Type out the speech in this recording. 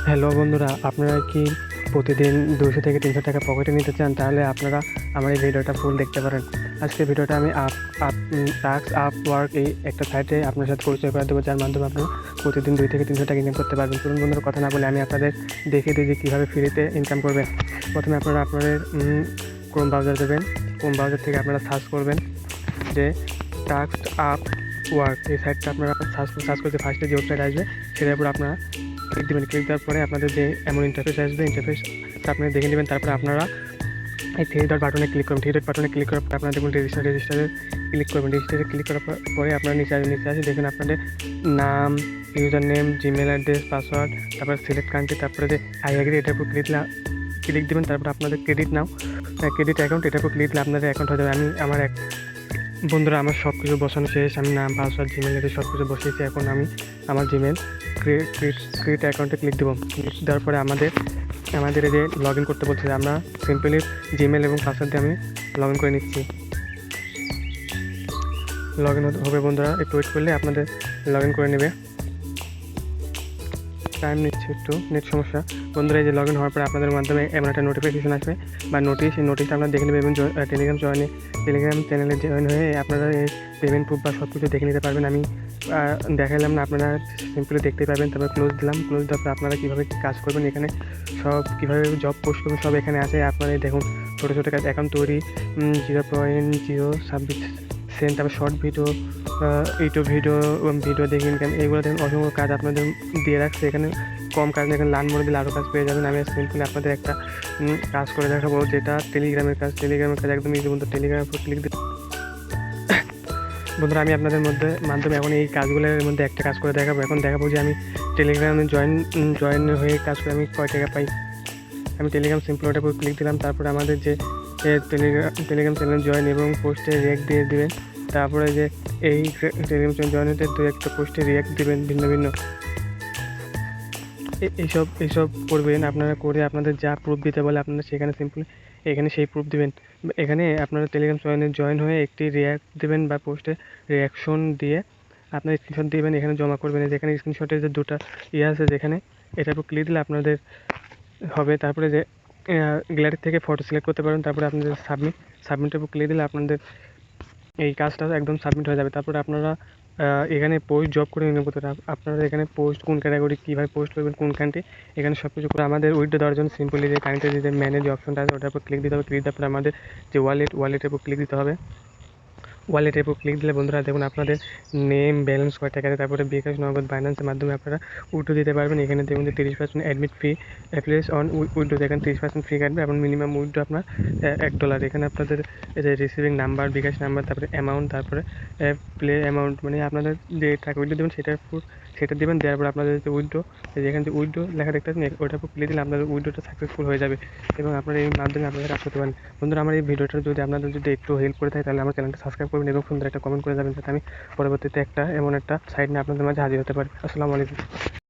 Hello বন্ধুরা, আপনারা কি প্রতিদিন 200 থেকে 300 টাকা পকেটে নিতে চান? তাহলে আপনারা আমার এই ভিডিওটা ফুল দেখতে পারেন। আজকের ভিডিওটা আমি up up task up work এই একটা সাইটে আপনার সাথে পরিচয় করে দেবো, যার মাধ্যমে আপনারা প্রতিদিন 2 থেকে 300 টাকা ইনকাম করতে পারবেন। চলুন বন্ধুরা, কথা না বলে আমি আপনাদের দেখিয়ে দিই যে কীভাবে ফ্রিতে ইনকাম করবেন। প্রথমে আপনারা আপনাদের ক্রোম ব্রাউজার দেবেন। ক্রোম ব্রাউজার থেকে আপনারা সার্চ করবেন যে টাস্ক আপ ওয়ার্ক। এই সাইটটা আপনারা সার্চ করতে ফার্স্টে যে ওয়েবসাইট আসবে সেটার উপর আপনারা ক্লিক দেবেন। ক্লিক দেওয়ার পরে আপনাদের যে এমন ইন্টারফেস আসবে, ইন্টারফেসটা আপনারা দেখে নেবেন। তারপরে আপনারা এই থ্রি ডট বাটনে ক্লিক করবেন। থ্রি ডট বাটনে ক্লিক করার পরে আপনারা দেখুন রেজিস্টারে ক্লিক করবেন। রেজিস্টারে ক্লিক করার পরে আপনারা নিচে আসে দেখুন আপনাদের নাম, user name, Gmail address, password, তারপরে সিলেক্ট কান্ট্রি, তারপরে যে আই এগ্রি এটার উপর ক্লিক দেবেন। তারপরে আপনাদের ক্রেডিট অ্যাকাউন্ট এটার উপর ক্লিক দিলে আপনাদের অ্যাকাউন্ট হয়ে যাবে। বন্ধুরা, আমার সব কিছু বসানো শেষ। আমি নাম, পাসওয়ার্ড, জিমেল এদের সব কিছু বসিয়েছি। এখন আমি আমার জিমেল ক্রিয়েট অ্যাকাউন্টে ক্লিক দেবো। ক্লিক দেওয়ার পরে আমাদের এই যে লগ ইন করতে বলছে, আমরা সিম্পলি জিমেল এবং পাসওয়ার্ড দিয়ে আমি লগ ইন করে নিচ্ছি। লগ ইন হবে বন্ধুরা, একটু ওয়েট করলে আপনাদের লগ ইন করে নেবে। টাইম নিচ্ছে একটু, নেট সমস্যা। বন্ধুরা, এই যে লগ ইন হওয়ার পরে আপনাদের মাধ্যমে এমন একটা নোটিফিকেশন আসবে বা নোটিশটা আপনারা দেখে নেবেন এবং টেলিগ্রাম চ্যানেলে জয়েন হয়ে আপনারা এই পেমেন্ট প্রুফ বা সব কিছু দেখে নিতে পারবেন। আমি দেখালাম না, আপনারা সিম্পলি দেখতে পারবেন। তারপর ক্লোজ দিলাম। ক্লোজ দেওয়ার পর আপনারা কীভাবে কাজ করবেন, এখানে সব কীভাবে জব পোস্ট করবেন সব এখানে আছে। আপনারা দেখুন ছোটো ছোটো কাজ, অ্যাকাউন্ট তৈরি, 0.026 সেন্ট, তারপর শর্ট ভিডিও, ইউটিউব ভিডিও দেখে ইনকাম, এইগুলো দেখুন অসংখ্য কাজ আপনাদের দিয়ে রাখছে। এখানে কম কাজ না, এখানে লার্ন মোড়ে দিলে আরও কাজ পেয়ে যাবেন। আমি সিম্পলি আপনাদের একটা কাজ করে দেখাবো, যেটা টেলিগ্রামের কাজ একদম ইজি। বন্ধু, টেলিগ্রামের উপর ক্লিক দিতে বন্ধুরা, আমি আপনাদের মাধ্যমে এখন এই কাজগুলোর মধ্যে একটা কাজ করে দেখাবো। এখন দেখাবো যে আমি টেলিগ্রামে জয়েন হয়ে কাজ করে আমি কয় টাকা পাই। আমি টেলিগ্রাম সিম্পল ওটার উপর ক্লিক দিলাম। তারপরে আমাদের যে টেলিগ্রাম চ্যানেল জয়েন এবং পোস্টে রিয়াক্ট দিয়ে দেবেন। তারপরে যে এই টেলিগ্রাম চ্যানেল জয়েন হতে 2-1টা পোস্টে রিয়াক্ট দেবেন ভিন্ন এইসব করবেন। আপনারা করে আপনাদের যা প্রুফ দিতে বলে আপনারা সেখানে সিম্পলি এখানে সেই প্রুফ দেবেন। এখানে আপনারা টেলিগ্রাম চ্যানেলে জয়েন হয়ে একটি রিয়াক্ট দেবেন বা পোস্টে রিয়াকশন দিয়ে আপনার স্ক্রিনশট দেবেন, এখানে জমা করবেন। যেখানে স্ক্রিনশটের যে দুটো আছে, যেখানে এটার উপর ক্লিক দিলে আপনাদের হবে। তারপরে যে গ্যালারি থেকে ফটো সিলেক্ট করতে পারেন। তারপরে আপনাদের সাবমিটের উপর ক্লিক দিলে আপনাদের এই কাজটা একদম সাবমিট হয়ে যাবে। তারপরে আপনারা এখানে পোস্ট জব করে নিতে করতে আপনারা এখানে পোস্ট কোন ক্যাটাগরি, কীভাবে পোস্ট করবেন, কোন কান্ট্রি, এখানে সব কিছু করে আমাদের উইথড্র দেওয়ার জন্য সিম্পলি যে কারেন্টের যে ম্যানেজ অপশনটা আছে ওটার উপর ক্লিক দিতে হবে। ক্লিক দেওয়ার পরে আমাদের যে ওয়ালেটের উপর ক্লিক দিতে হবে। ওয়ালেটের উপর ক্লিক দিলে বন্ধুরা দেখুন আপনাদের নেম, ব্যালেন্স কয় টাকা আছে, তারপরে বিকাশ, নগদ, বাইন্যান্সের মাধ্যমে আপনারা উইথড্র দিতে পারবেন। এখানে দেখুন যে 30% admit fee applies on withdraw, এখানে 30% ফি কাটবে এবং মিনিমাম উইথড্র আপনার $1। এখানে আপনাদের এই যে রিসিভিং নাম্বার, বিকাশ নাম্বার, তারপরে অ্যামাউন্ট, তারপরে প্লে অ্যামাউন্ট, মানে আপনাদের যে টাকা উইথড্র দেবেন সেটা দেবেন। দেওয়ার পর আপনাদের যে উইথড্র, যেখানে যে উইথড্র লেখা দেখতে পাচ্ছেন ওটার উপর ক্লিক দিলে আপনাদের উইথড্রটা সাকসেসফুল হয়ে যাবে এবং আপনারা এই মাধ্যমে আপনারা কাজ করতে পারেন। বন্ধুরা, আমার এই ভিডিওটা যদি আপনাদের একটু হেল্প করে থাকে তাহলে আমার চ্যানেলটা সাবস্ক্রাইব করবেন এবং সুন্দর একটা কমেন্ট করে যাবেন, যাতে আমি পরবর্তীতে এমন একটা সাইট নিয়ে আপনাদের মাঝে হাজির হতে পারি। আসসালামু আলাইকুম।